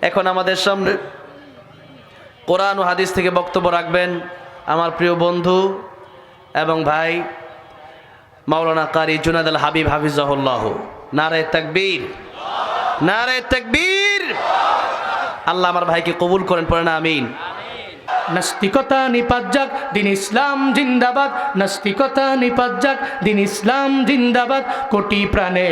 এখন আমাদের সামনে কোরআন ও হাদিস থেকে বক্তব্য রাখবেন আমার প্রিয় বন্ধু এবং ভাই মাওলানা কারি জুনাদ আল হাবিব হাফিজাহুল্লাহ। নারে তাকবীর, নারে তাকবীর। আল্লাহ আমার ভাইকে কবুল করেন, পড়েন আমিন। নাস্তিকতা নিপাত যাক, দিন ইসলাম জিন্দাবাদ। নাস্তিকতা নিপাত যাক, দিন ইসলাম জিন্দাবাদ। কোটি প্রাণে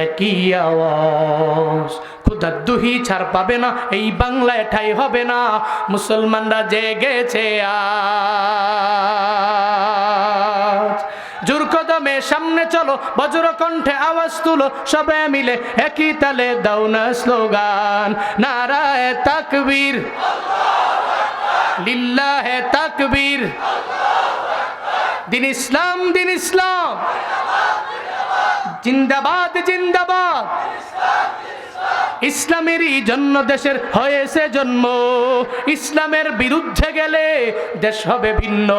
একই আওয়াজ, খুদার দুহি ছাড় পাবে না, এই বাংলায় ঠাই হবে না। মুসলমানরা জেগেছে আজ। জোর কদমে সামনে চলো, বজ্র কণ্ঠে আওয়াজ তুলো, সবে মিলে একই তালে দাও না স্লোগান। নারায়ে তাকবীর, লিল্লাহে তাকবীর। দিন ইসলাম, দিন ইসলাম জিন্দাবাদ, জিন্দাবাদ। ইসলামেরই জন্য দেশের হয়েছে জন্ম, ইসলামের বিরুদ্ধে গেলে দেশ হবে ভিন্ন।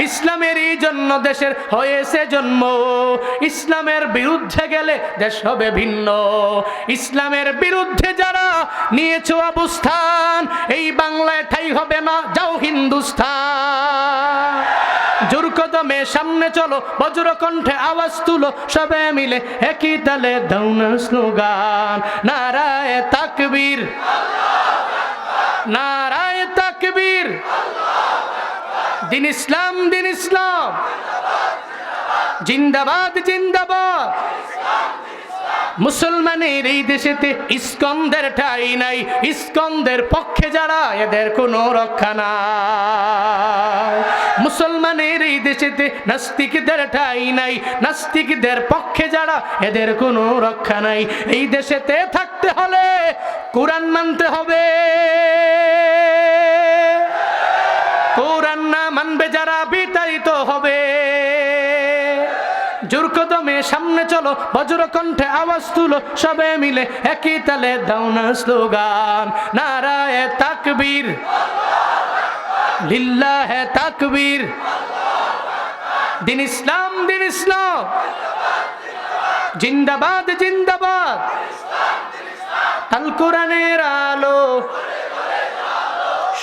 ইসলামেরই জন্য দেশের হয়েছে জন্ম, ইসলামের বিরুদ্ধে গেলে দেশ হবে ভিন্ন। ইসলামের বিরুদ্ধে যারা নিয়েছো অবস্থান, এই বাংলায় ঠাই হবে না, যাও হিন্দুস্তান। জোর কদমে সামনে চলো, বজ্র কণ্ঠে আওয়াজ তুলো, সবে মিলে একই তালে দাও না স্লোগান। নারায়ে তাকবীর, নারায়ে তাকবীর। দিন ইসলাম, দিন ইসলাম জিন্দাবাদ, জিন্দাবাদ। মুসলমানের এই দেশেতে ইস্কনদের ঠাই নাই, ইস্কনদের পক্ষে যারা এদের কোনো রক্ষা নাই। মুসলমানের এই দেশেতে নাস্তিকদের ঠাই নাই, নাস্তিকদের পক্ষে যারা এদের কোনো রক্ষা নাই। এই দেশেতে থাকতে হলে কোরআন মানতে হবে, কোরআন না মানবে যারা বিতাড়িত হবে। জোর কদমে সামনে চলো, বজ্র কণ্ঠে আওয়াজ তুলো, সবে মিলে একই তালে দাও না স্লোগান। নারায়ে তাকবীর, লিল্লাহে তাকবীর। দিন ইসলাম, দিন ইসলাম জিন্দাবাদ, জিন্দাবাদ। আল কোরআনের আলো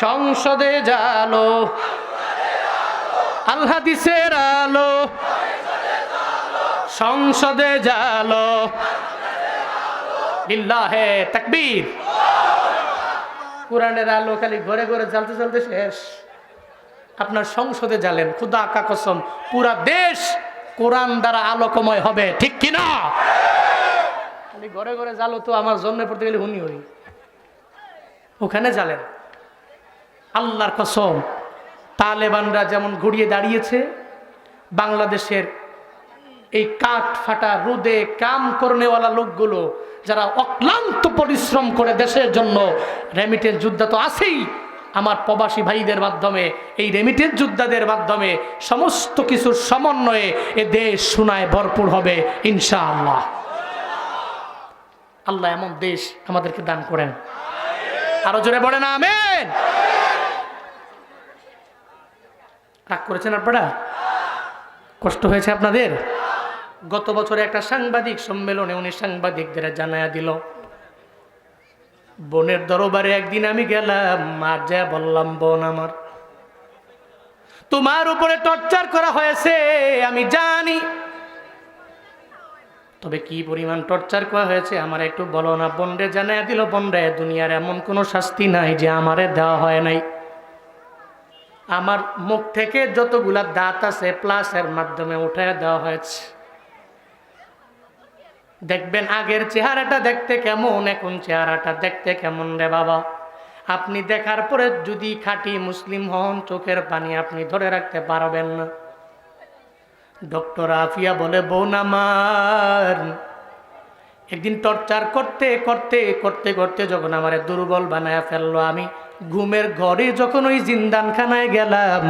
সংসদে জালো, আল হাদিসের আলো সংসদে জালো। লিল্লাহে তাকবীর। কোরআনের আলো খালি ঘরে ঘরে জ্বালতে জ্বালতে শেষ, আপনার সংসদে জ্বালেন, খুদা কা কসম পুরা দেশ কোরআন দ্বারা আলোকময় হবে, ঠিক কিনা? খালি ঘরে ঘরে জ্বালো তো আমার জন্মে পড়তে গেলে হুনি হই, ওখানে জ্বালেন। আল্লাহর কসম, তালেবানরা যেমন গড়িয়ে দাঁড়িয়েছে, বাংলাদেশের এই কাঠ ফাটা রোদে কাম করনেওয়ালা লোকগুলো যারা অক্লান্ত পরিশ্রম করে দেশের জন্য, রেমিটেন্স যোদ্ধা তো আছেই, আমার প্রবাসী ভাইদের মাধ্যমে, এই রেমিটেন্স যোদ্ধাদের মাধ্যমে সমস্ত কিছুর সমন্বয়ে এ দেশ সোনায় ভরপুর হবে ইনশাআল্লাহ। আল্লাহ এমন দেশ আমাদেরকে দান করেন, আরো জোরে বলেন আমিন। রাগ করেছেন আপনারা? কষ্ট হয়েছে আপনাদের? গত বছরে একটা সাংবাদিক সম্মেলনে উনি সাংবাদিকদের জানায়া দিল, বোনের দরবারে একদিন আমি গেলাম, আর যা বললাম, বোন আমার তোমার উপরে টর্চার করা হয়েছে আমি জানি, তবে কি পরিমাণ টর্চার করা হয়েছে আমার একটু বলো না। বোনরে জানায়া দিল, বোনরে দুনিয়ার এমন কোনো শাস্তি নাই যে আমারে দেওয়া হয় নাই। আমার মুখ থেকে যতগুলা দাঁত আছে প্লাসের মাধ্যমে উঠায় দেওয়া হয়েছে। দেখবেন আগের চেহারাটা দেখতে কেমন, এখন চেহারাটা দেখতে কেমন রে বাবা। আপনি দেখার পরে যদি খাঁটি মুসলিম হন, চোখের পানি আপনি ধরে রাখতে পারবেন না। ডক্টর আফিয়া বলে, বোন আমার একদিন টর্চার করতে করতে করতে করতে যখন আমারে দুর্বল বানায় ফেললো, আমি ঘুমের ঘরে যখন ওই জিন্দানখানায় গেলাম,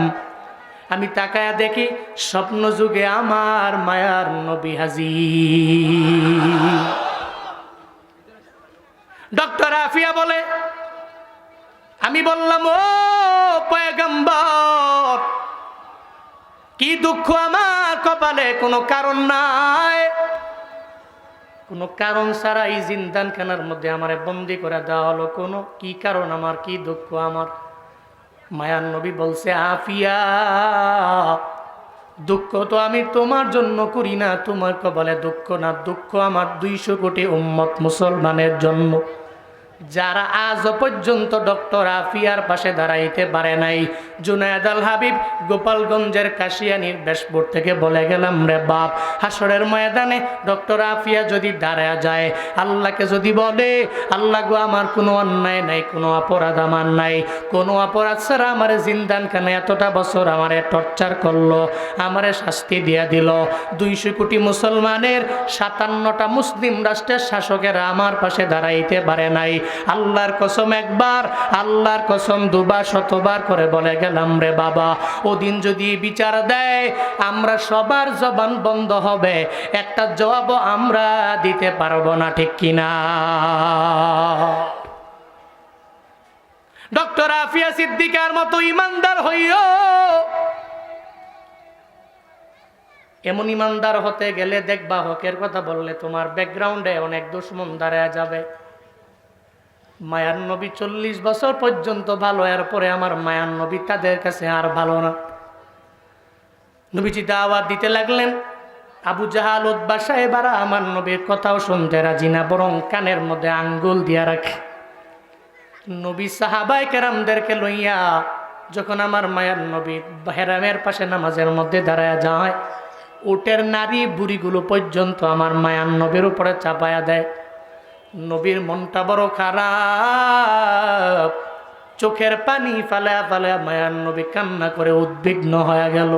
আমি তাকায়া দেখি স্বপ্ন যুগে আমার মায়ার নবী হাজির। ডক্টর আফিয়া বলে, আমি বললাম, ও পয়গম্বর, কি দুঃখ আমার কপালে, কোনো কারণ নাই, কোনো কারণ ছাড়া এই জিন্দানখানার মধ্যে আমারে বন্দি করে দেওয়া হলো, কোনো কি কারণ, আমার কি দুঃখ? আমার মায়ার নবী বলছে, আফিয়া, দুঃখ তো আমি তোমার জন্য করি না, তোমার বলে দুঃখ না, দুঃখ আমার 200 কোটি উম্মত মুসলমানের জন্য, যারা আজও পর্যন্ত ডক্টর আফিয়ার পাশে দাঁড়াইতে পারে নাই। জুনায়েদ আল হাবিব গোপালগঞ্জের কাশিয়ানীর বেশপুর থেকে বলে গেলাম, রে বাপ, হাসরের ময়দানে ডক্টর আফিয়া যদি দাঁড়ায় যায়, আল্লাহকে যদি বলে, আল্লাহ গো, আমার কোনো অন্যায় নাই, কোনো অপরাধ আমার নাই, কোনো অপরাধ ছাড়া আমার জিন্দানখানে এতটা বছর আমারে টর্চার করলো, আমারে শাস্তি দিয়া দিল, 200 কোটি মুসলমানের 57টা মুসলিম রাষ্ট্রের শাসকেরা আমার পাশে দাঁড়াইতে পারে নাই। আল্লাহর কসম একবার, আল্লাহর কসম দুবার, শতবার করে বলে গেলাম, রে বাবা, ওদিন যদি বিচার দেয়, আমরা সবার জবান বন্ধ হবে, একটা জবাবও আমরা দিতে পারবো না, ঠিক কিনা? ডক্টর আফিয়া সিদ্দিকার মতো ইমানদার হইও। এমন ইমানদার হতে গেলে দেখবা, হকের কথা বললে তোমার ব্যাকগ্রাউন্ডে অনেক দুশমন দাঁড়ায় যাবে। মায়ার নবী 40 বছর পর্যন্ত ভালো, এরপরে আমার মায়ার নবী তাদের কাছে আর ভালো না। নবীজি দাওয়াত দিতে লাগলেন, আবু জাহাল, উতবা সাহেবারা আমার নবীর কথাও শুনতে রাজি না, বরং কানের মধ্যে আঙ্গুল দিয়া রাখে। নবী সাহাবায়ে কেরামদেরকে লইয়া যখন আমার মায়ার নবী হেরামের পাশে নামাজের মধ্যে দাঁড়ায় যায়, উটের নারী বুড়িগুলো পর্যন্ত আমার মায়ার নবীর উপরে চাপায়া দেয়। নবীর মনটা বড় খারাপ, চোখের পানি ফালা ফালা মায়ার নবী কান্না করে উদ্বিগ্ন হয়ে গেল।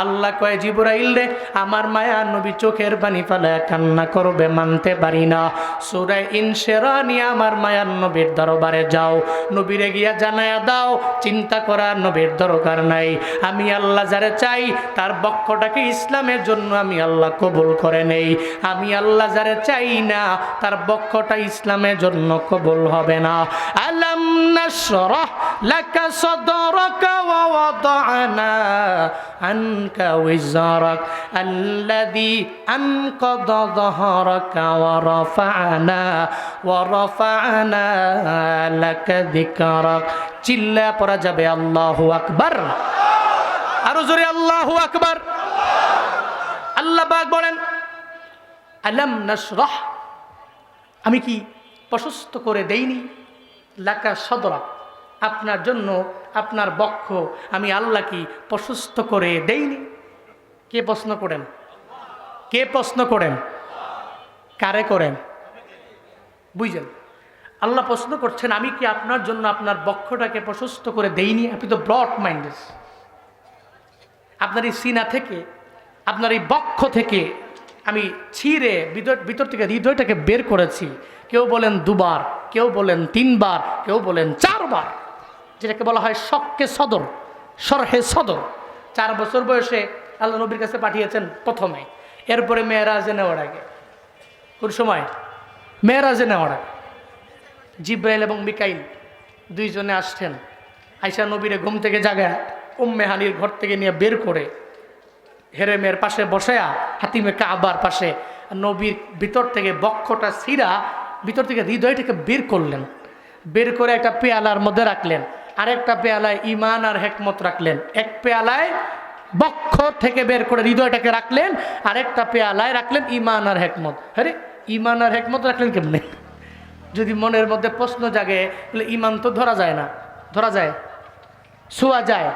আল্লাহ কয়, জিবরাইল রে, আমার মায়ার নবী চোখের পানি ফালা কান্না করবে, মানতে পারি না। সূরা ইনশিরা নিয়ে আমার মায়ার নবীর দরবারে যাও, নবীরে গিয়া জানায়া দাও, চিন্তা করার নবীর দরকার নাই, আমি আল্লাহ যারে চাই তার বক্ষটাকে ইসলামের জন্য আমি আল্লাহ কবুল করে নেই, আমি আল্লাহ যারে চাই না তার বক্ষটা ইসলামের জন্য কবুল হবে না। আলাম নাশরাহ লাকা সাদরাকা ওয়া ওয়াদানা আনকা ওয়িজারাক আল্লাযী আনকাদা যাহরাকা ওয়া রাফা'না লাকা যিকরাক। চিল্লা পড়া যাবে আল্লাহু আকবার, আরো জোরে আল্লাহু আকবার। আল্লাহ পাক বলেন, আলাম নাশরাহ, আমি কি প্রশস্ত করে দেইনি, লাকা সাদরাক, আপনার জন্য আপনার বক্ষ আমি আল্লাহ কি প্রশস্ত করে দেইনি? কে প্রশ্ন করেন? কে প্রশ্ন করেন? কারে করেন? বুঝলেন? আল্লাহ প্রশ্ন করছেন, আমি কি আপনার জন্য আপনার বক্ষটাকে প্রশস্ত করে দেইনি? আপনি তো ব্রড মাইন্ডেড। আপনার এই সিনা থেকে, আপনার এই বক্ষ থেকে আমি ছিঁড়ে ভিতর থেকে হৃদয়টাকে বের করেছি। কেউ বলেন 2 বার, কেউ বলেন 3 বার, কেউ বলেন 4 বার, যেটাকে বলা হয় শক্কে সদর, শরহে সদর। 4 বছর বয়সে আল্লাহ নবীর কাছে পাঠিয়েছেন প্রথমে, এরপরে মেয়েরাজে নেওয়ার আগে, কোন সময়? মেয়েরাজে নেওয়ার আগে জিব্রাইল এবং মিকাইল 2 জনে আসছেন, আয়েশা নবীরে ঘুম থেকে জাগায় উম্মে হানির ঘর থেকে নিয়ে বের করে হেরেমের পাশে বসায়া হাতিমে কাবার পাশে নবীর ভিতর থেকে বক্ষটা ছিঁড়া ভিতর থেকে হৃদয়টাকে বের করলেন, বের করে একটা পেয়ালার মধ্যে রাখলেন, আরেকটা পেয়ালায় ইমান আর হেকমত রাখলেন। এক পেয়ালায় বক্ষ থেকে বের করে হৃদয়টাকে রাখলেন, আরেকটা পেয়ালায় রাখলেন ইমান আর হেকমত। আরে ইমান আর হেকমত রাখলেন কেমনে? যদি মনের মধ্যে প্রশ্ন জাগে, তাহলে ইমান তো ধরা যায় না, ধরা যায়, ছোঁয়া যায়,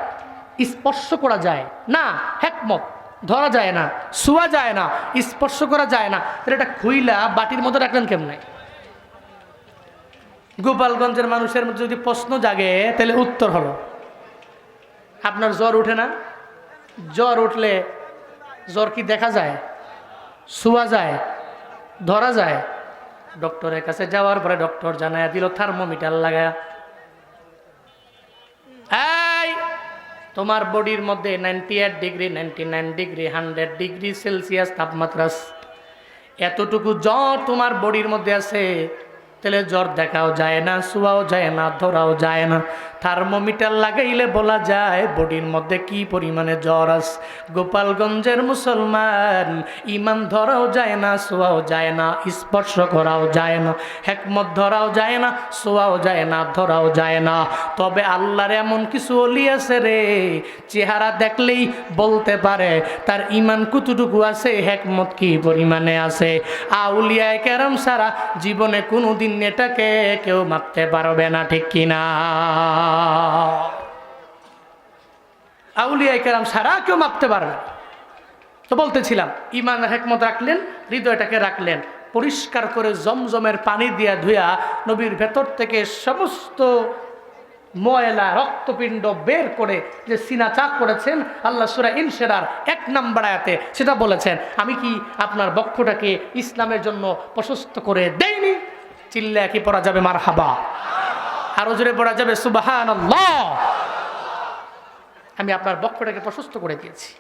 স্পর্শ করা যায় না, হেকমত ধরা যায় না, ছোঁয়া যায় না, স্পর্শ করা যায় না, তাহলে এটা খুইলা বাটির মধ্যে রাখলেন কেমনে? গোপালগঞ্জের মানুষের মধ্যে যদি প্রশ্ন জাগে, তাহলে উত্তর হলো, আপনার জ্বর উঠে না? জ্বর উঠলে জ্বর কি দেখা যায়, ছোঁয়া যায়, ধরা যায়? ডক্টরের কাছে যাওয়ার পরে ডক্টর জানায়া দিল থার্মোমিটার লাগায়া, এই তোমার বডির মধ্যে 98 ডিগ্রি, 99 ডিগ্রি, 100 ডিগ্রি সেলসিয়াস তাপমাত্রা, এতটুকু জ্বর তোমার বডির মধ্যে আছে, তাহলে জ্বর দেখাও যায় না, শোয়াও যায় না, ধরাও যায় না। থার্মোমিটার লাগাইলে বলা যায় বডির মধ্যে কি পরিমাণে জ্বর আছে। গোপালগঞ্জের মুসলমান, ইমান ধরাও যায় না, শোয়াও যায় না, স্পর্শ করাও যায় না, হেকমত ধরাও যায় না, শোয়াও যায় না, ধরাও যায় না। তবে আল্লাহর এমন কিছু ওলি আছে রে, চেহারা দেখলেই বলতে পারে তার ইমান কতটুকু আছে, হেকমত কি পরিমাণে আছে। আউলিয়ায়ে কেরাম সারা জীবনে কোনোদিন এটাকে কেউ মাপতে পারবে না, ঠিক কিনা? আউলিয়ায়ে কেরাম সারা কেউ মাপতে পারবে না। তো বলতেছিলাম, ইমান হেকমত রাখলেন, হৃদয়টাকে রাখলেন পরিষ্কার করে, জমজমের পানি দিয়া ধুয়া নবীর ভেতর থেকে সমস্ত ময়লা রক্তপিণ্ড বের করে যে সিনা চাক করেছেন, আল্লাহ সূরা ইনশিরার 1 নম্বর আয়াতে সেটা বলেছেন, আমি কি আপনার বক্ষটাকে ইসলামের জন্য প্রশস্ত করে দেইনি? চিল্লা কি পড়া যাবে মারহাবা? আরো জোরে পড়া যাবে সুবহানাল্লাহ? আমি আপনার বক্ষটাকে প্রশস্ত করে দিয়েছি।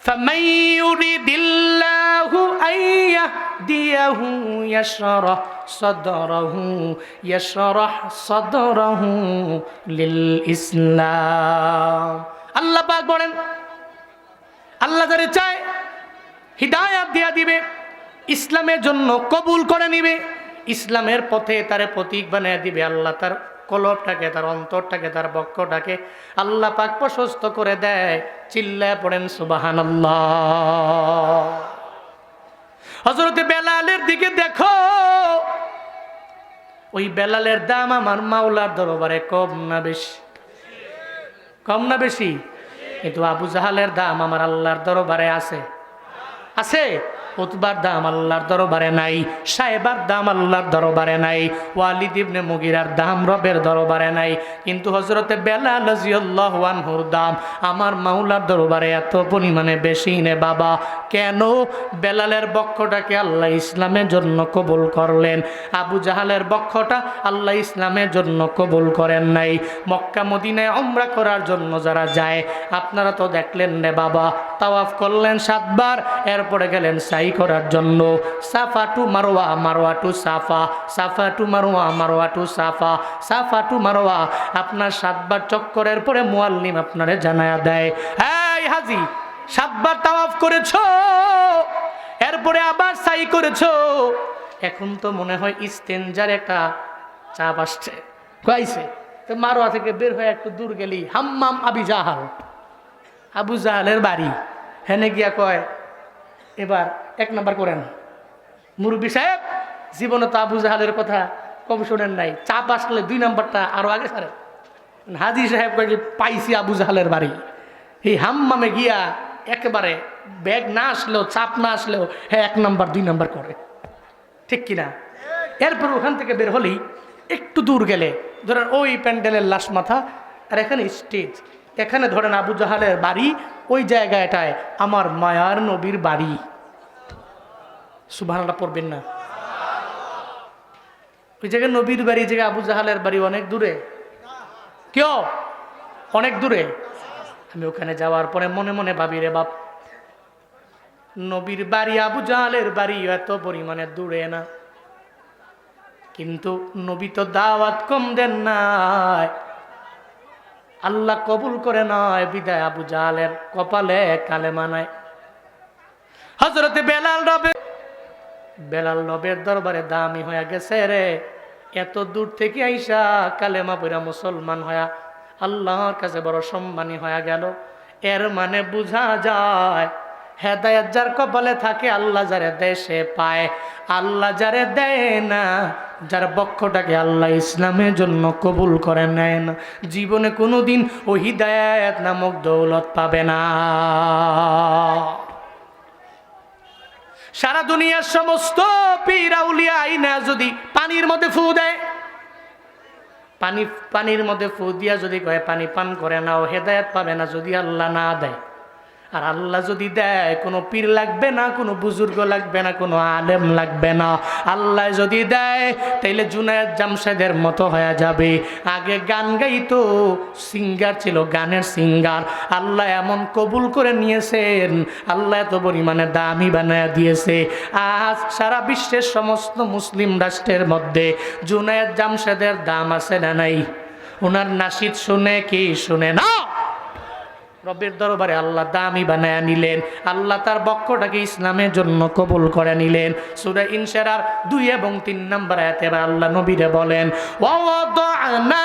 فَمَن يُرِدِ اللَّهُ أَن يَهْدِيَهُ يَشْرَحْ صَدْرَهُ لِلْإِسْلَامِ। আল্লাহ পাক বলেন, আল্লাহ যারে চায় হিদায়াত দিয়া দিবে, ইসলামের জন্য কবুল করে নিবে, ইসলামের পথে তারে প্রতীক বানিয়ে দিবে। আল্লাহ তার কলবটাকে, তার অন্তরটাকে, তার বক্ষটাকে আল্লাহ পাক প্রশস্ত করে দেয়। চিল্লায় পড়েন সুবহানাল্লাহ। হযরত বেলালের দিকে দেখো, ওই বেলালের দাম আমার মাওলার দরবারে কম না বেশি? কম না বেশি? কিন্তু আবু জাহালের দাম আমার আল্লাহর দরবারে আছে, আছে। উতবার দাম আল্লাহর দরবারে নাই, সাহেবার দাম আল্লাহর দরবারে নাই, ওয়ালিদ ইবনে মুগিরার দাম রবের দরবারে নাই। কিন্তু হযরতে বেলাল রাদিয়াল্লাহু আনহুর দাম আমার মাওলার দরবারে এত পরিমাণে বেশি নে বাবা। কেন? বেলালের বক্ষটাকে আল্লাহ ইসলামের জন্য কবুল করলেন, আবু জাহালের বক্ষটা আল্লাহ ইসলামের জন্য কবুল করেন নাই। মক্কা মদিনায় উমরা করার জন্য যারা যায়, আপনারা তো দেখলেন রে বাবা, তাওয়াফ করলেন 7 বার, এরপরে গেলেন সাই করার জন্য, সাফা টু মারওয়া, মারওয়া টু সাফা, সাফা টু মারওয়া, মারওয়া টু সাফা, সাফা টু মারওয়া। আপনার 7 বার চক্করের পরে মুআল্লিম আপনারে জানায়া দেয়, এই হাজি 7 বার তাওয়াফ করেছো, এরপরে আবার সাই করেছো, এখন তো মনে হয় ইস্তেনজার একটা চাপ আসছে। কইছে তো মারওয়া থেকে বের হয়ে একটু দূর গেলি হাম্মাম আবি জাহাল, আবু জাহালের বাড়ি, হেনে গিয়া কয় এবার 1 নাম্বার করেন। মুরব্বী সাহেব জীবনে তো আবু জাহালের কথা কম শোনেন নাই, চাপ আসলে 2 নাম্বারটা আরো আগে ছাড়ে। হাজি সাহেব কয় যে পাইছি আবু জাহালের বাড়ি, এই হাম্মামে গিয়া একেবারে ব্যাগ না আসলেও, চাপ না আসলেও, হ্যাঁ 1 নাম্বার 2 নাম্বার করে, ঠিক কিনা? এরপর ওখান থেকে বের হলেই একটু দূর গেলে ধরেন ওই প্যান্ডেলের লাশ মাথা, আর এখানে স্টেজ, এখানে ধরেন আবু জাহালের বাড়ি, ওই জায়গাটায় আমার মায়ার নবীর বাড়ি। সুবহানাল্লাহ পড়বেন না? ওই জায়গায় নবীর বাড়ি, জায়গায় আবু জাহালের বাড়ি অনেক দূরে, কেউ অনেক দূরে। আমি ওখানে যাওয়ার পরে মনে মনে ভাবি, রে বাপ, নবীর বাড়ি আবু জাহালের বাড়ি এত পরিমাণে দূরে না, কিন্তু নবী তো দাওয়াত কম দেন নাই, আল্লাহ কবুল করে নয়, বিদায় আবু জাহালের কপালে কালেমা নাই। হযরতে বেলাল নবের দরবারে দামি হয়ে গেছে রে, এত দূর থেকে আইসা কালেমা পড়া মুসলমান হয়া আল্লাহর কাছে বড় সম্মানী হয়ে গেল। এর মানে বোঝা যায় হেদায়েত যার কপালে থাকে আল্লাহ যারে দেয় সে পায়, আল্লাহ যারে দেয় না, যার বক্ষটাকে আল্লাহ ইসলামের জন্য কবুল করে নেয় না, জীবনে কোনোদিন ও হিদায়াত নামক দৌলত পাবে না। সারা দুনিয়ার সমস্ত পীর আউলিয়া আইনা যদি পানির মধ্যে ফু দেয়, পানির মধ্যে ফু দিয়া যদি কয় পানি পান করে নাও, হেদায়েত পাবে না যদি আল্লাহ না দেয়। আর আল্লাহ যদি দেয়, কোনো পীর লাগবে না, কোনো বুজুর্গ লাগবে না, কোনো আলেম লাগবে না। আল্লাহ যদি দেয় তাইলে জুনায়েদ জামশেদের মতো হয়ে যাবে। আগে গান গাইতো, সিঙ্গার ছিল, গানের সিঙ্গার। আল্লাহ এমন কবুল করে নিয়েছেন, আল্লাহ এত পরিমাণে দামি বানায় দিয়েছে। আজ সারা বিশ্বের সমস্ত মুসলিম রাষ্ট্রের মধ্যে জুনায়েদ জামশেদের দাম আছে না নাই? ওনার নাশিদ শুনে কি শুনে না? রবের দরবারে আল্লাহ দামি বানায় নিলেন। আল্লাহ তার বক্ষটাকে ইসলামের জন্য কবুল করে নিলেন। সূরা ইনশিরার 2 এবং 3 নম্বর আয়াতে আল্লাহ নবীরে বলেন, ওয়াদানা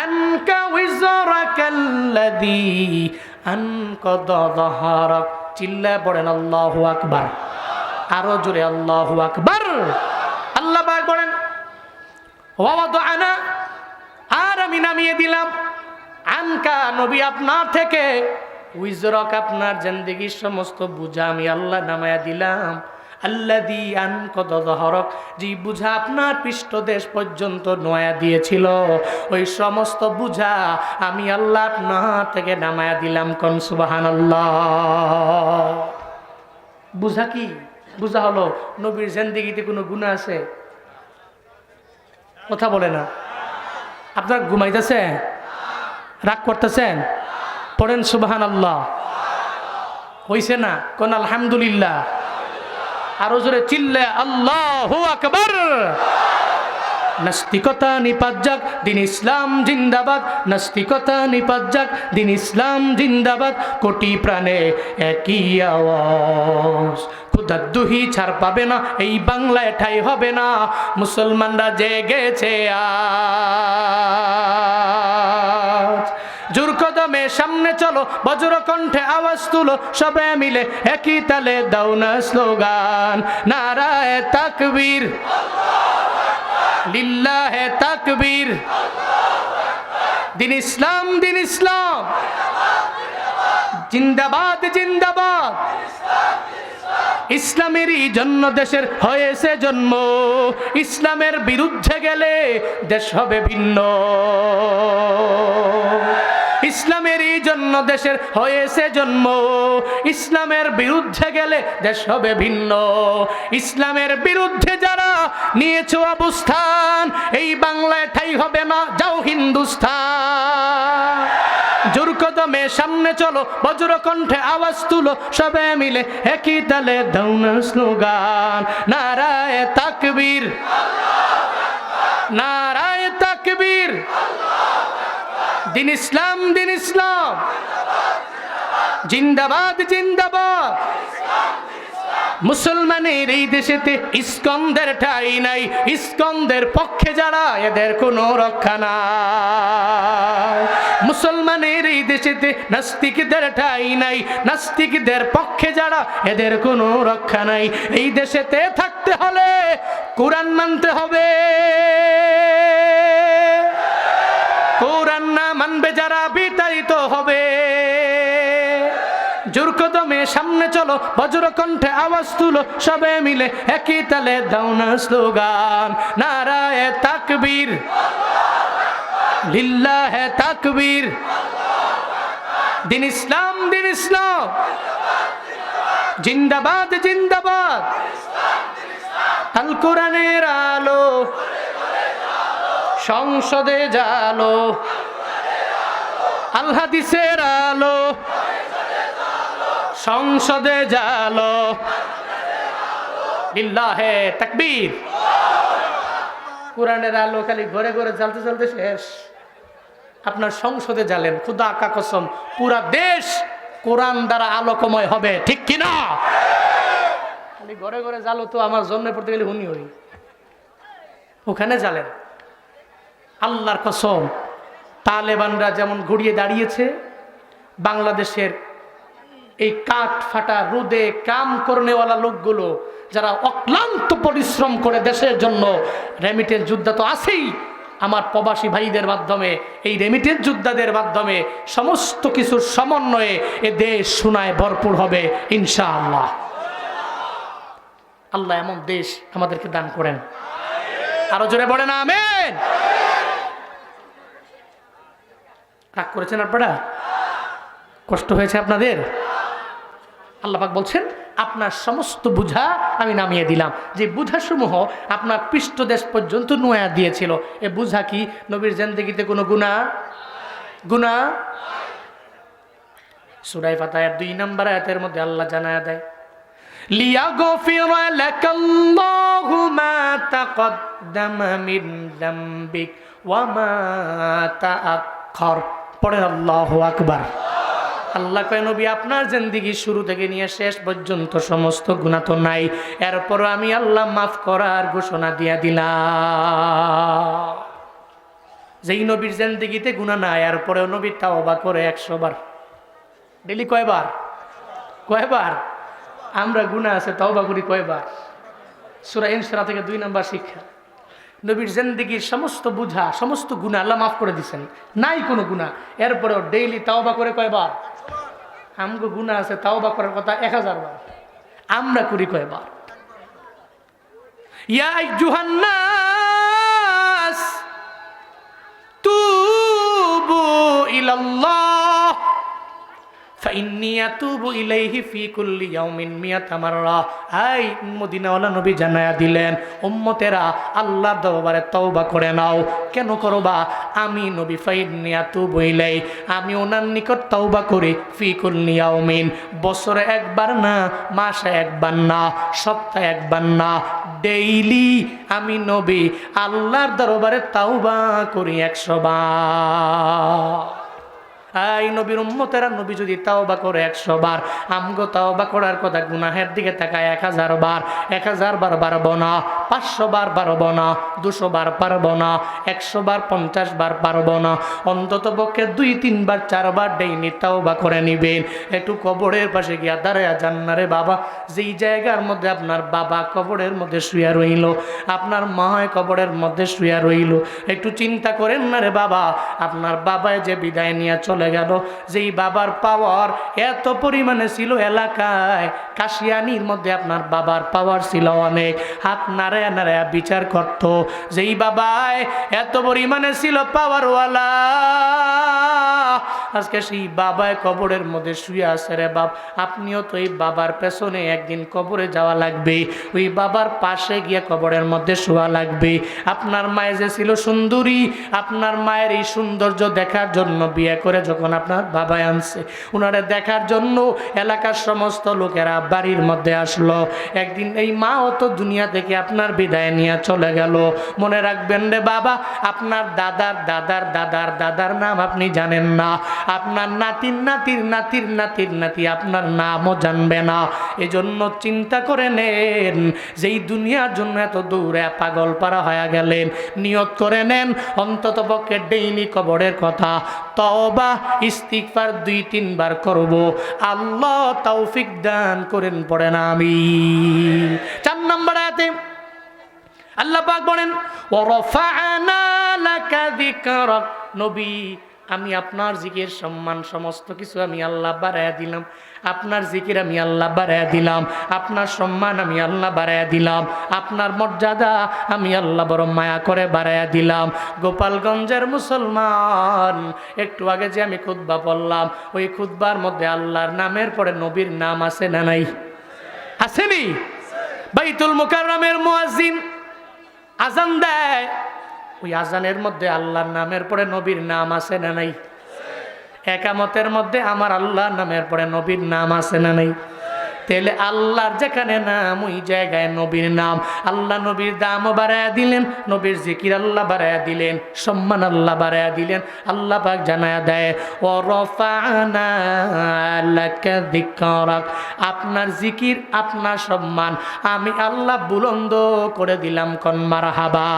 আনকা উযরাকাল্লাযী আনকাদা যাহরাক। চিল্লায় পড়েন আল্লাহু আকবার। আরো জোরে আল্লাহু আকবার। আল্লাহ পাক বলেন, ওয়াদানা, আর আমি নামিয়ে দিলাম, আনকা নবী আপনার থেকে, উইজরক আপনার জিন্দেগীর সমস্ত বুঝা আমি আল্লাহ নামায়া দিলাম। আল্লাযী আনকাদা যাহরাক, যে বুঝা আপনার পৃষ্ঠদেশ পর্যন্ত নয়া দিয়েছিল, ওই সমস্ত বুঝা আমি আল্লাহ আপনার থেকে নামায়া দিলাম। কোন সুবহানাল্লাহ। বুঝা কি? বুঝা হলো নবীর জিন্দেগীতে কোনো গুনাহ আছে? কথা বলে না। আপনার ঘুমাইতেছে, রাগ করতেছেন, পড়েন সুবহানাল্লাহ। হইছে না? কোন আলহামদুলিল্লাহ। আরো জোরে চিল্লে আল্লাহু আকবার। নাস্তিকতা নিপাত যাক, দিন ইসলাম জিন্দাবাদ। নাস্তিকতা নিপাত যাক, দিন ইসলাম জিন্দাবাদ। কোটি প্রাণে একই আওয়াজ, খুদার দুহি ছাড় পাবে না, এই বাংলায় ঠাই হবে না। মুসলমানরা জেগেছে আজ। জোর কদমে সামনে চলো, বজ্র কণ্ঠে আওয়াজ তুলো, সবে মিলে একই তালে দাও না স্লোগান। নারায়ে তাকবীর, লিল্লাহে তাকবীর। দিন ইসলাম, দিন ইসলাম জিন্দাবাদ, জিন্দাবাদ। ইসলামেরই জন্য দেশের হয়েছে জন্ম, ইসলামের বিরুদ্ধে গেলে দেশ হবে ভিন্ন। ইসলামেরই জন্য দেশের হয়েছে জন্ম, ইসলামের বিরুদ্ধে গেলে দেশ হবে ভিন্ন। ইসলামের বিরুদ্ধে যারা নিয়েছো অবস্থান, এই বাংলায় ঠাই হবে না, যাও হিন্দুস্তান। জোর কদমে সামনে চলো, বজ্র কণ্ঠে আওয়াজ তুলো, সবে মিলে একই তালে দাও না স্লোগান। নারায়ে তাকবীর, নারায়ে তাকবীর। দিন ইসলাম, দিন ইসলাম জিন্দাবাদ, জিন্দাবাদ। মুসলমানের এই দেশেতে ইস্কনদের ঠাঁই নাই, ইস্কনদের পক্ষে যারা এদের কোনো রক্ষা নাই। মুসলমানের এই দেশেতে নাস্তিকদের ঠাঁই নাই, নাস্তিকদের পক্ষে যারা এদের কোনো রক্ষা নাই। এই দেশেতে থাকতে হলে কোরআন মানতে হবে। কোরআন না মানবে যারা বিতাড়িত হবে। জোর কদমে সামনে চলো, বজ্র কণ্ঠে আওয়াজ তুলো, সবে মিলে একই তালে দাও না স্লোগান। নারায়ে তাকবীর, লিল্লাহে তাকবীর। দিন ইসলাম, দিন ইসলাম জিন্দাবাদ, জিন্দাবাদ। আল কোরআনের আলো সংসদে জালো, আল হাদিসের আলো সংসদে জালো। লিল্লাহে তাকবীর। কোরআনের আলো খালি ঘরে ঘরে জ্বালতে জ্বালতে শেষ। আপনার সংসদে জ্বালেন, খুদা কা কসম পুরা দেশ কোরআন দ্বারা আলোকময় হবে, ঠিক কিনা? খালি ঘরে ঘরে জ্বালো তো আমার জন্মে পড়তে গেলে হুনি হই। ওখানে জ্বালেন। আল্লাহর কসম, তালেবানরা যেমন ঘুরিয়ে দাঁড়িয়েছে, বাংলাদেশের এই কাঠ ফাটা রোদে কাম করনেওয়ালা লোকগুলো যারা অক্লান্ত পরিশ্রম করে দেশের জন্য, রেমিটেন্স যোদ্ধা তো আছেই, আমার প্রবাসী ভাইদের মাধ্যমে, এই রেমিটেন্স যোদ্ধাদের মাধ্যমে সমস্ত কিছুর সমন্বয়ে এ দেশ সোনায় ভরপুর হবে ইনশাআল্লাহ। আল্লাহ এমন দেশ আমাদেরকে দান করেন। আরো জোরে বলেন আমিন। রাগ করেছেন আপনারা? কষ্ট হয়েছে আপনাদের? আল্লাহ পাক বলছেন আপনার সমস্ত বোঝা আমি নামিয়ে দিলাম। যে বোঝাসমূহ আপনার পৃষ্ঠদেশ পর্যন্ত নোয়া দিয়েছিল, এ বোঝা কি নবীর জিন্দেগিতে কোনো গুনাহ? সূরা ফাতিহার 2 নম্বর আয়াতের মধ্যে আল্লাহ জানায়া দেয়, লিয়াগফিরা লাকাল্লাহু মা তাকদ্দামা মিন যামবিক ওয়া মা তাআক্খার। পড়েন আল্লাহু আকবার। আল্লাহ কয় নবী আপনার জিন্দেগি শুরু থেকে নিয়ে শেষ পর্যন্ত সমস্ত গুনাহ তো নাই, এরপর আমি আল্লাহ মাফ করার ঘোষণা দিয়া দিলাম। যেই নবীর জিন্দেগিতে গুনাহ নাই, এরপরেও নবী তাওবা করে 100 বার। ডেলি কয়বার? আমরা গুনাহ আছে তাওবা করি কয়বার? সূরা ইনশিরাহ থেকে 2 নম্বর শিক্ষা। নবীর জিন্দেগির সমস্ত বুঝা সমস্ত গুনাহ আল্লাহ মাফ করে দিয়েছেন, নাই কোনো গুনাহ, এরপরেও ডেইলি তাওবা করে কয়বার? আমগো গুনাহ আছে তাওবা করার কথা 1000 বার, আমরা করি কয়বার? ইয়া আইয়ুহান নাস তুবু ইলাল্লাহ ফাইন্নী আতুবু ইলাইহি ফি কুল্লি ইয়াউমিন মিয়াতা মাররা। আই মদিনাওয়ালা নবী জানায়া দিলেন, উম্মতেরা আল্লাহর দরবারে তওবা করে নাও। কেন করবা? আমি নবী ফাইন্নী আতুবু ইলাই, আমি ওনার নিকট তওবা করি ফি কুল্লি ইয়াউমিন, বছরে একবার না, মাসে একবার না, সপ্তাহে একবার না, ডেইলি আমি নবী আল্লাহর দরবারে তওবা করি 100 বার। এই নবীর উম্মতেরা নবী যদি তাওবা করে 100 বার, আমগো তাওবা করার কথা গুনাহের দিকে তাকায় 1000 বার। 1000 বার পারবো না, 500 বার পারবো না, 200 বার পারবো না, 100 বার 50 বার পারবো না, অন্তত পক্ষে 2-3 বার 4 বার ডেইলি তাওবা করে নিবেন। একটু কবরের পাশে গিয়া দাঁড়ায়া যান না রে বাবা। যেই জায়গার মধ্যে আপনার বাবা কবরের মধ্যে শুয়া রইল, আপনার মা কবরের মধ্যে শুয়া রইল, একটু চিন্তা করেন না রে বাবা। আপনার বাবায় যে বিদায় নিয়ে চলে গেল, যেই বাবার পাওয়ার এত পরিমাণে ছিল এলাকায়, কাশিয়ানির মধ্যে আপনার বাবার পাওয়ার ছিল অনেক, হাত নাড়ায়া নাড়ায়া বিচার করত। যেই বাবায় এত পরিমাণে ছিল পাওয়ারওয়ালা, আজকে সেই বাবায় কবরের মধ্যে শুয়ে আছে রে বাপ। আপনিও তো এই বাবার পেছনে একদিন কবরে যাওয়া লাগবে, ওই বাবার পাশে গিয়ে কবরের মধ্যে শোয়া লাগবে। আপনার মায়ে যে ছিল সুন্দরী, আপনার মায়ের এই সৌন্দর্য দেখার জন্য বিয়ে করে যখন আপনার বাবা আনছে, ওনারে দেখার জন্য এলাকার সমস্ত লোকেরা বাড়ির মধ্যে আসলো। একদিন এই মাও তো দুনিয়া থেকে আপনার বিদায় নিয়ে চলে গেল। মনে রাখবেন রে বাবা, আপনার দাদার দাদার দাদার দাদার নাম আপনি জানেন না, আপনার নাতির নাতির নাতির নাতির নাতি আপনার নামও জানবে না। এজন্য চিন্তা করে নেন, যেই দুনিয়ার জন্য এত দূরে পাগল পারা হয়ে গেলেন, নিয়ত করে নেন অন্তত পক্ষে ডেইলি কবরের কথা তওবা ইস্তিগফার 2-3 বার করব। আল্লাহ তৌফিক দান করেন, পড়েন আমিন। 4 নম্বর আয়াতে আল্লাহ পাক বলেন, ওয়া রাফা'না লাকা যিকরাক। নবী আমি আপনার জিকির সম্মান সমস্ত কিছু আমি আল্লাহ বাড়ায়া দিলাম, আপনার জিকির আমি আল্লাহ বাড়ায়া দিলাম, আপনার সম্মান আমি আল্লাহ বাড়ায়া দিলাম, আপনার মর্যাদা আমি আল্লাহ বড় মায়া করে বাড়ায়া দিলাম। গোপালগঞ্জের মুসলমান, একটু আগে যে আমি খুতবা পড়লাম, ওই খুতবার মধ্যে আল্লাহর নামের পরে নবীর নাম আছে না নাই? আসেনি? বাইতুল মুকাররমের মুয়াজ্জিন আজান দেয়, ওই আজানের মধ্যে আল্লাহর নামের পরে নবীর নাম আছে না নাই? একামতের মধ্যে আমার আল্লাহর নামের পরে নবীর নাম আছে না নাই? তাহলে আল্লাহর যেখানে নাম, ওই জায়গায় নবীর নাম। আল্লাহ নবীর দামও বাড়ায়া দিলেন, নবীর জিকির আল্লাহ বাড়ায়া দিলেন, সম্মান আল্লাহ বাড়ায়া দিলেন। আল্লাহ পাক জানায়া দেয়, ও রাফা'না লাকা যিকরাক, আপনার জিকির আপনার সম্মান আমি আল্লাহ বুলন্দ করে দিলাম। কোন মারহাবা।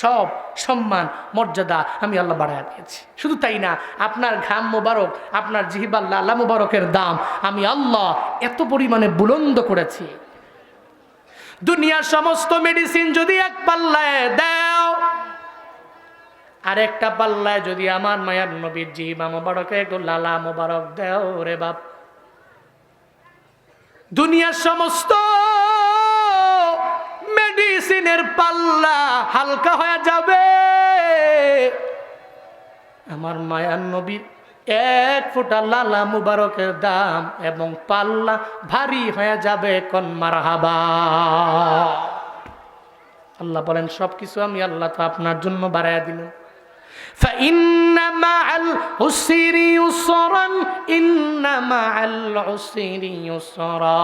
সব সম্মান মর্যাদা আমি আল্লাহ বাড়ায়া দিয়েছি। শুধু তাই না, আপনার ঘাম মোবারক, আপনার জিহ্বার লালা মোবারকের দাম আমি আল্লাহ এত পরিমাণে বুলন্দ করেছি। দুনিয়ার সমস্ত মেডিসিন যদি এক পাল্লায় দাও, আর একটা পাল্লায় যদি আমার মায়ার নবীর জিহ্বা মোবারকে একটু লালা মোবারক দাও রে বাপ, দুনিয়ার সমস্ত মেডিসিনের পাল্লা হালকা হয়ে যাবে। আমার মায়ার নবীর এক ফোঁটা লালা মুবারকের দাম এবং পাল্লা ভারী হয়ে যাবে কোন মারহাবা। আল্লাহ বলেন সবকিছু আমি আল্লাহ তো আপনার জন্য বাড়াইয়া দিলাম। فإن مع العسر يسرا إن مع العسر يسرا।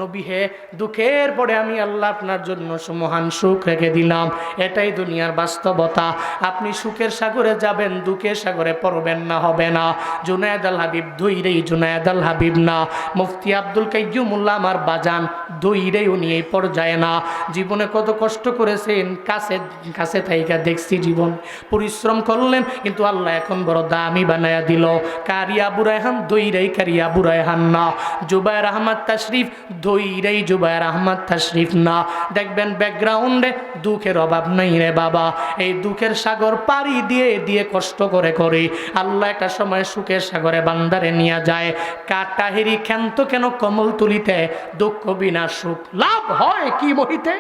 নবী হে, দুঃখের পরে আমি আল্লাহ আপনার জন্য সুমহান সুখ রেখে দিলাম। এটাই দুনিয়ার বাস্তবতা। আপনি সুখের সাগরে যাবেন, দুঃখের সাগরে পড়বেন না, হবে না। জুনায়েদ আল হাবিব ধৈরেই জুনায়েদ আল হাবিব না, মুফতি আব্দুল কাইয়ুমুল্লাহ আমার বাজান ধৈরেই উনি এই পর্যায়ে না। জীবনে কত কষ্ট করেছেন, কাছে কাছে থাইকা দেখছি জীবন পরিশ্রম করলেন, কিন্তু আল্লাহ এখন বড় দামি বানায়া দিল। কারিয়া বুরাইহান দইরাই কারিয়া বুরাইহান না, জুবায়ের আহমদ তাশরিফ দইরাই জুবায়ের আহমদ তাশরিফ না। দেখবেন ব্যাকগ্রাউন্ডে দুঃখের অভাব নাই রে বাবা। এই দুঃখের সাগর পাড়ি দিয়ে দিয়ে কষ্ট করে করে আল্লাহ একটা সময় সুখের সাগরে বান্দারে নিয়ে যায়। কাটাহেরি ক্ষান্ত কেন কমল তুলিতে, দুঃখ বিনা সুখ লাভ হয় কি মহিতে।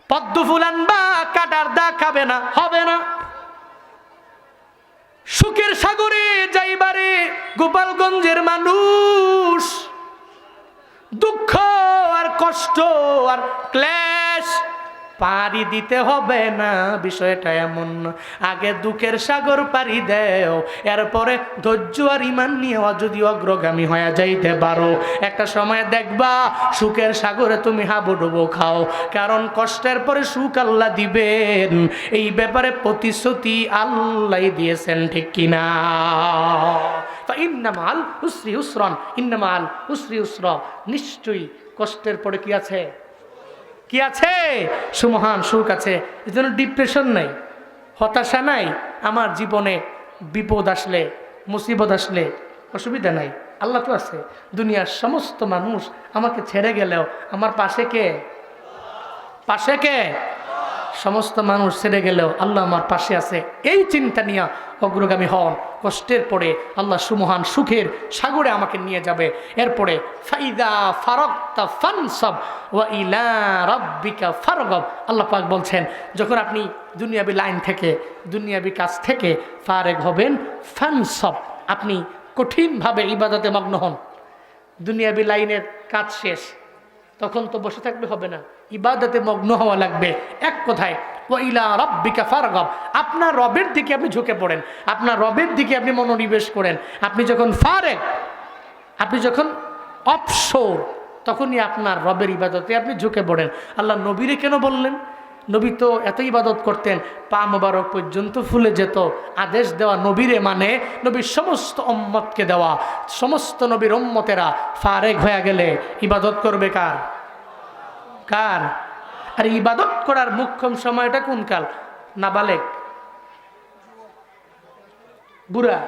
পদ্ম ফুল আনবা কাটার দা খাবে না, হবে না। সুখের সাগরে যাইবারে গোপালগঞ্জের মানুষ দুঃখ আর কষ্ট আর ক্লেশ পাড়ি দিতে হবে না, বিষয়টা এমন না। আগে দুঃখের সাগর পাড়ি দেও, এরপরে ধৈর্য আর ইমান নিয়ে যদি অগ্রগামী হয়ে যাইতে পারো, একটা সময় দেখবা সুখের সাগরে তুমি হাবুডুবু খাও। কারণ কষ্টের পরে সুখ আল্লাহ দিবেন, এই ব্যাপারে প্রতিশ্রুতি আল্লাহ দিয়েছেন, ঠিক কিনা? ইন্নামাল উসরি উসরান, ইন্নামাল উসরি উসরা। নিশ্চয়ই কষ্টের পরে কি আছে? কি আছে? সুমহান সুখ আছে। এই জন্য ডিপ্রেশন নাই, হতাশা নাই। আমার জীবনে বিপদ আসলে, মুসিবত আসলে অসুবিধা নাই, আল্লাহ তো আছে। দুনিয়ার সমস্ত মানুষ আমাকে ছেড়ে গেলেও আমার পাশে কে? পাশে কে? সমস্ত মানুষ ছেড়ে গেলেও আল্লাহ আমার পাশে আছে। এই চিন্তা নিয়ে অগ্রগামী হন। কষ্টের পরে আল্লাহ সুমহান সুখের সাগরে আমাকে নিয়ে যাবে। এরপরে ফাইদা ফারাগতা ফানসাব ওয়া ইলা রাব্বিকা ফারগাব। আল্লাহ পাক বলছেন, যখন আপনি দুনিয়াবি লাইন থেকে, দুনিয়াবি কাজ থেকে ফারেগ হবেন, ফানসাব, আপনি কঠিনভাবে ইবাদতে মগ্ন হন। দুনিয়াবি লাইনের কাজ শেষ, তখন তো বসে থাকলে হবে না, ইবাদতে মগ্ন হওয়া লাগবে। এক কথায় ওয়া ইলা রাব্বিকা ফারগাব, আপনার রবের দিকে আপনি ঝুঁকে পড়েন, আপনার রবের দিকে আপনি মনোনিবেশ করেন। আপনি যখন ফারেগ, আপনি যখন অবসর, তখনই আপনার রবের ইবাদতে আপনি ঝুঁকে পড়েন। আল্লাহ নবীরে কেন বললেন? নবী তো এত ইবাদত করতেন, পা মোবারক পর্যন্ত ফুলে যেত। আদেশ দেওয়া নবীরে মানে নবীর সমস্ত উম্মতকে দেওয়া। সমস্ত নবীর উম্মতেরা ফারেগ হয়ে গেলে ইবাদত করবে কার? কার? আর ইবাদত করার মুখ্যম সময়টা কোন কাল? নাবালেগ, বুড়া।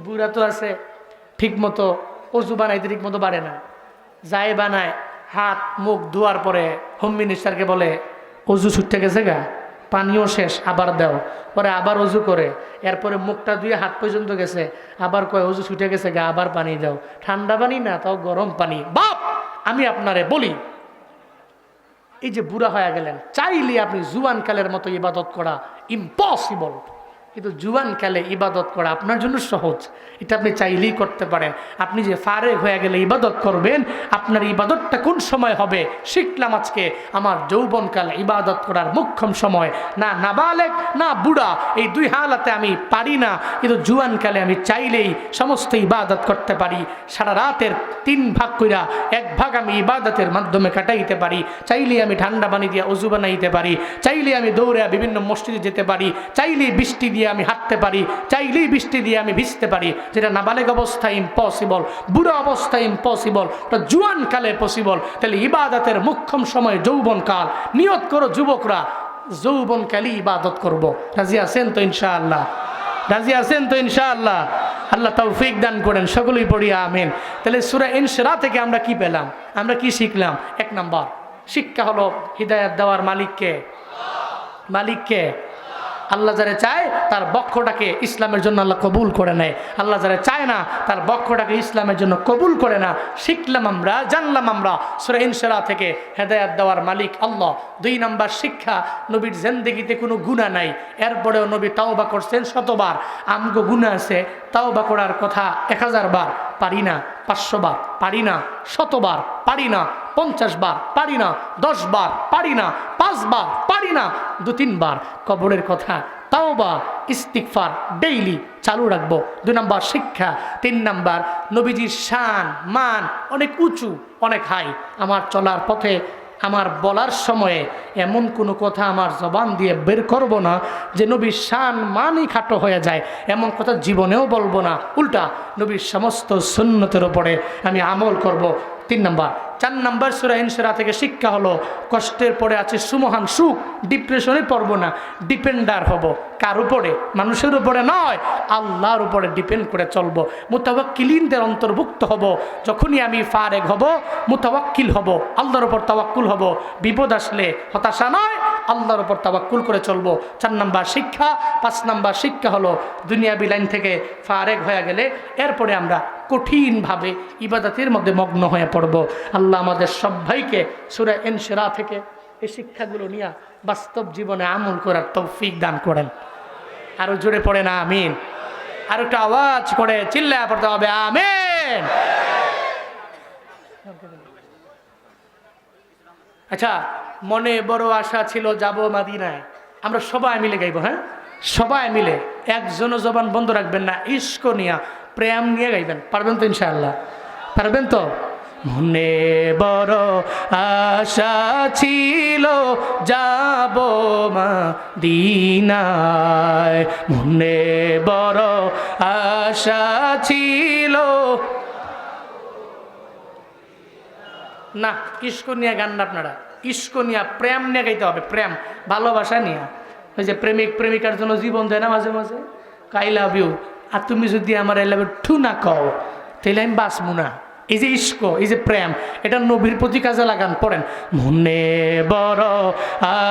বুড়া তো আছে ঠিক মতো অজু বানাইতে ঠিক মতো পারে না, যাই বানায় হাত মুখ ধোয়ার পরে হোম মিনিস্টারকে বলে অজু ছুটতে গেছে গা, পানিও শেষ, আবার দাও। পরে আবার অজু করে, এরপরে মুখটা ধুয়ে হাত পর্যন্ত গেছে, আবার কয় অজু ছুটে গেছে গা, আবার পানি দাও। ঠান্ডা পানি না, তাও গরম পানি। বাপ, আমি আপনারে বলি, এই যে বুড়া হয়ে গেলেন, চাইলে আপনি জুয়ানকালের মতো ইবাদত করা ইম্পসিবল, কিন্তু জুয়ানকালে ইবাদত করা আপনার জন্য সহজ। এটা আপনি চাইলেই করতে পারেন। আপনি যে ফারেগ হয়ে গেলে ইবাদত করবেন, আপনার ইবাদতটা কোন সময় হবে শিখলাম আজকে। আমার যৌবনকাল ইবাদত করার মুখ্যম সময়। না নাবালেগ না বুড়া, এই দুই হালাতে আমি পারি না, কিন্তু জুয়ানকালে আমি চাইলেই সমস্ত ইবাদত করতে পারি। সারা রাতের 3 ভাগ কইরা 1 ভাগ আমি ইবাদতের মাধ্যমে কাটাইতে পারি। চাইলেই আমি ঠান্ডা পানি দিয়ে অজু বানাইতে পারি, চাইলেই আমি দৌড়ে বিভিন্ন মসজিদে যেতে পারি, চাইলেই বৃষ্টি দিয়ে আমি হাঁটতে পারি, চাইলেই বৃষ্টি দিয়ে আমি ভিজতে পারি। যেটা নাবালেগ অবস্থায় ইম্পসিবল, বুড়ো অবস্থায় ইম্পসিবল, ওটা জুয়ান কালে পসিবল। তাহলে ইবাদতের মুখ্যম সময় যৌবনকাল। নিয়ত করো যুবকরা, যৌবনকালই ইবাদত করব। রাজি আছেন তো ইনশাআল্লাহ? রাজি আছেন তো ইনশাআল্লাহ? আল্লাহ তৌফিক দান করেন, সকলেই পড়ি আমিন। তাহলে সূরা ইনশিরাহ থেকে আমরা কি পেলাম? আমরা কি শিখলাম? 1 নম্বর শিক্ষা হলো হিদায়াত দেওয়ার মালিককে। মালিককে? আল্লাহ যারা চায় তার বক্ষটাকে ইসলামের জন্য আল্লাহ কবুল করে নেয়, আল্লাহ যারা চায় না তার বক্ষটাকে ইসলামের জন্য কবুল করে না। শিখলাম আমরা, জানলাম আমরা সূরা ইনশিরাহ থেকে হেদায়েত দেওয়ার মালিক আল্লাহ। 2 নাম্বার শিক্ষা, নবীর জিন্দেগিতে কোনো গুনাহ নাই, এরপরেও নবী তাওবা করছেন শতবার। আমগো গুনাহ আছে, তাওবা করার কথা 1000 বার, পারি না। 500 বার পারি না, 100 বার পারি না, 50 বার পারি না, 10 বার পারি না, 5 বার পারি না, 2-3 বার। কবরের কথা, তাওবা, ইস্তিগফার ডেইলি চালু রাখবো। 2 নাম্বার শিক্ষা। 3 নাম্বার, নবীজির শান মান অনেক উঁচু, অনেক হাই। আমার চলার পথে, আমার বলার সময়ে এমন কোনো কথা আমার জবান দিয়ে বের করব না যে নবীর শান মানই খাটো হয়ে যায়, এমন কথা জীবনেও বলবো না। উল্টা নবীর সমস্ত সুন্নতের উপরে আমি আমল করব। 3 নাম্বার। 4 নাম্বার, সূরা ইনশিরাহ থেকে শিক্ষা হলো, কষ্টের পরে আছে সুমহান সুখ, ডিপ্রেশনে পড়বো না, ডিপেন্ডার হব। কার উপরে? মানুষের উপরে নয়, আল্লাহর উপরে ডিপেন্ড করে চলবো। মুতাওয়াক্কিলিনদের অন্তর্ভুক্ত হব। যখনই আমি ফারেগ হব, মুতাওয়াক্কিল হব, আল্লাহর উপর তাওয়াক্কুল হব। বিপদ আসলে হতাশা নয়, আল্লাহর উপর তাওয়াক্কুল করে চলবো। 4 নাম্বার শিক্ষা। 5 নাম্বার শিক্ষা হলো, দুনিয়াবি লাইন থেকে ফারেগ হয়ে গেলে এরপরে আমরা কঠিনভাবে ইবাদতের মধ্যে মগ্ন হয়ে পড়ব। আল্লাহ আমাদের সবাইকে সূরা ইনশিরাহ থেকে এই শিক্ষাগুলো নিয়ে বাস্তব জীবনে আমল করার তৌফিক দান করেন। আরো জোরে পড়ে না আমিন। আর একটা আওয়াজ করে চিল্লায় পড়তে হবে আমিন। আচ্ছা, মনে বড় আশা ছিল যাব মদিনায়। আমরা সবাই মিলে গাইব, হ্যাঁ সবাই মিলে, একজনও জবান বন্ধ রাখবেন না। ইশক নিয়া, প্রেম নিয়ে গাইবেন। পারবেন তো ইনশাআল্লাহ? পারবেন তো? মনে বড় আশা ছিল যাব মদিনায়, মনে বড় আশা ছিল। না, ইশক নিয়ে গান না আপনারা, ইশক নিয়ে প্রেম নিয়ে গাইতে হবে। প্রেম, ভালোবাসা নিয়ে। ওই যে প্রেমিক প্রেমিকার জন্য জীবন দেয় না মাঝে মাঝে, আই লাভ ইউ, আর তুমি যদি আমার আই লাভ ইউ ঠু না কও তাহলে আমি বাঁচবো না। এই যে ইশক, এই যে প্রেম, এটা নবীর প্রতি কাজে লাগান। পড়েন, মনে বড়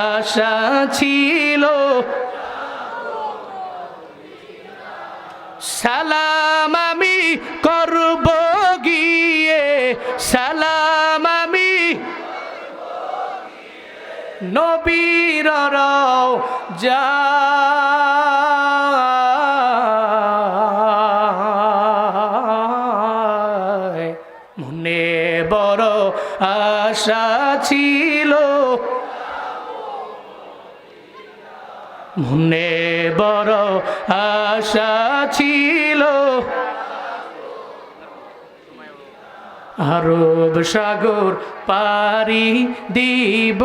আশা ছিল সালাম আমি করব গিয়ে, সালাম আমি নবীর রওজা, মনে বড় আশা ছিল, মনে বড় আশা ছিল, আরব সাগর পারি দিব,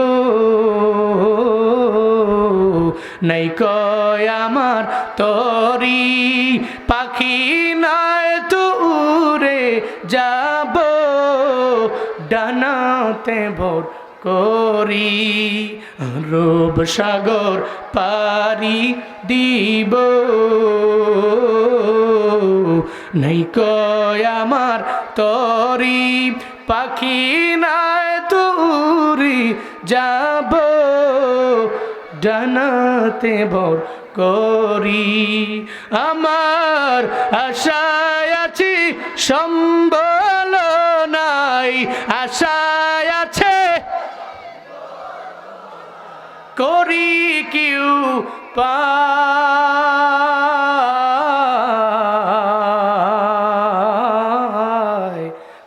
নাই কয় আমার তরি পাখি নয় তো উড়ে যাব, ডানাতে ভোর করি, আরব সাগর পারি দিব, নাই কয় আমার তরি পাখি নাই তুরি যাব, ডানাতে ভর করি, আমার আশায় আছি সম্বল নাই, আশায় আছে করি কিউ পায়,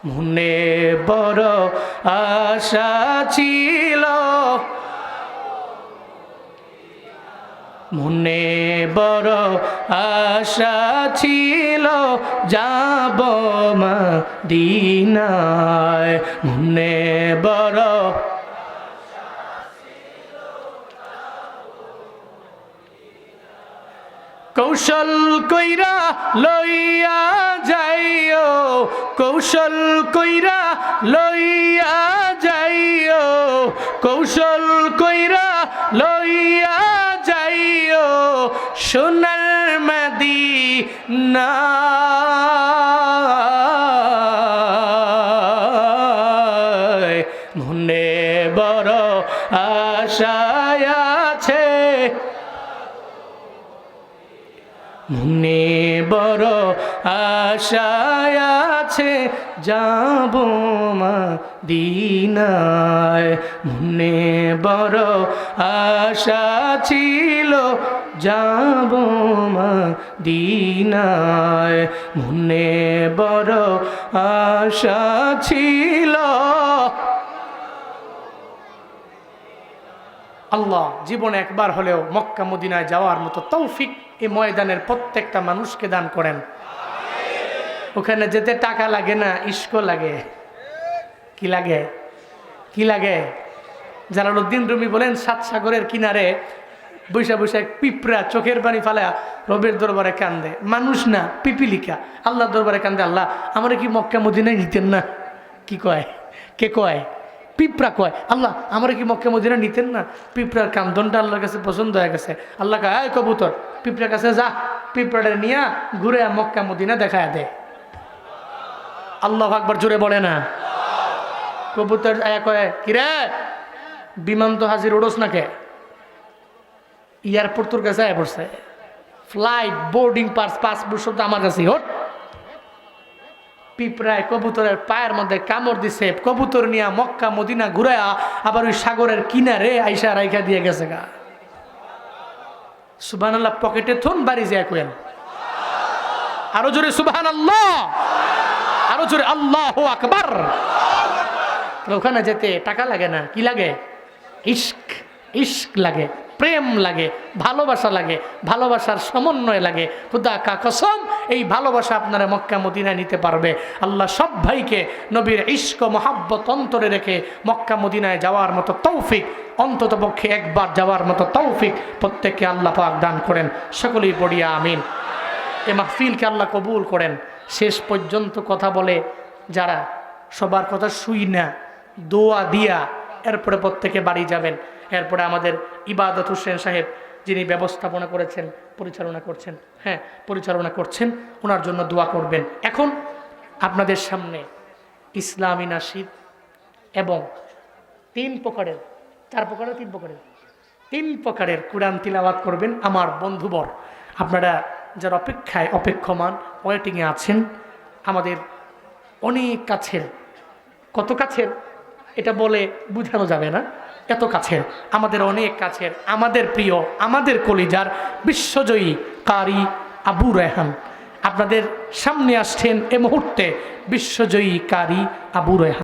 মনে বড় আশা ছিল, মনে বড় আশা ছিল যাব মদিনায়, মনে বড় কৌশল কইরা লইয়া যাইও, কৌশল কইরা লইয়া যাইও, কৌশল কইরা লইয়া যাইও, সোনার মদিনা মনে বড় আশা আছে, মনে বড় আশায় আছে যাব মদিনায়, মনে বড় আশা ছিল যাব মদিনায়, মনে বড় আশা ছিল। আল্লাহ জীবনে একবার হলেও মক্কা মদিনায় যাওয়ার মতো তৌফিক এই ময়দানের প্রত্যেকটা মানুষকে দান করেন। ওখানে যেতে টাকা লাগে না, ইস্ক লাগে। কি লাগে? কি লাগে? জালালউদ্দিন রুমি বলেন, সাত সাগরের কিনারে বৈশা বৈশা পিঁপড়া চোখের পানি ফালা রবের দরবারে কান্দে। মানুষ না, পিপিলিকা আল্লাহ দরবারে কান্দে, আল্লাহ আমার কি মক্কা মদিনায় নিতেন না? কি কয়? কে কয়? পিঁপড়া কয়, আল্লাহ আমার কি মক্কা মদিনা নিতেন না? পিঁপড়ার কান্দনটা আল্লাহর কাছে পছন্দ হয়ে গেছে। আল্লাহ কয়, এই কবুতর পিঁপড়ার কাছে যা, পিঁপড়াটা নিয়ে ঘুরে মক্কা মদিনা দেখায় দে। আল্লাহু আকবার জোরে বলে না? কবুতর আয়া কয়, কিরে বিমান তো হাজির ওড়োস না কে? এয়ারপোর্ট তোর কাছে আয়া পড়ছে, ফ্লাইট বোর্ডিং পাস পাসপোর্ট সব আমার কাছে। হট, পিঁপড়ায় কবুতরের পায়ের মধ্যে কামড় দিছে, কবুতর নিয়ে মক্কা মদিনা ঘুরায়া আবার ওই সাগরের কিনারে আইসা রাইখা দিয়ে গেছে গা। সুবহানাল্লাহ পকেটে থন, বাড়ি যায় কোয়েন। আরো জোরে সুবহানাল্লাহ, আরো জোরে আল্লাহু আকবার। ওখানে যেতে টাকা লাগে না, কি লাগে? ইশক, ইশক লাগে, প্রেম লাগে, ভালোবাসা লাগে, ভালোবাসার সমন্বয় লাগে। খুদা কা কসম এই ভালোবাসা আপনারা মক্কা মদিনায় নিতে পারবে। আল্লাহ সব ভাইকে নবীর ইশক মহাব্বত অন্তরে রেখে মক্কা মদিনায় যাওয়ার মতো তৌফিক, অন্তত পক্ষে একবার যাওয়ার মতো তৌফিক প্রত্যেককে আল্লাহ পাক দান করেন। সকলেই পড়িয়া আমিন। এ মাহফিলকে আল্লাহ কবুল করেন। শেষ পর্যন্ত কথা বলে যারা, সবার কথা শুই না, দোয়া দিয়া এরপরে প্রত্যেকে বাড়ি যাবেন। এরপরে আমাদের ইবাদত হোসেন সাহেব যিনি ব্যবস্থাপনা করেছেন, পরিচালনা করছেন, পরিচালনা করছেন, ওনার জন্য দোয়া করবেন। এখন আপনাদের সামনে ইসলামী নাশিদ এবং 3 প্রকারের, 4 প্রকারের, 3 প্রকারের, 3 প্রকারের কোরআন তিলাওয়াত করবেন আমার বন্ধুবর। আপনারা যারা অপেক্ষায় অপেক্ষমান ওয়েটিংয়ে আছেন, আমাদের অনেক কাছের, কত কাছের এটা বলে বোঝানো যাবে না, এত কাছের, আমাদের অনেক কাছের, আমাদের প্রিয়, আমাদের কলিজার বিশ্বজয়ী কারি আবু রায়হান আপনাদের সামনে আসছেন। এ মুহূর্তে বিশ্বজয়ী কারি আবু রায়হান।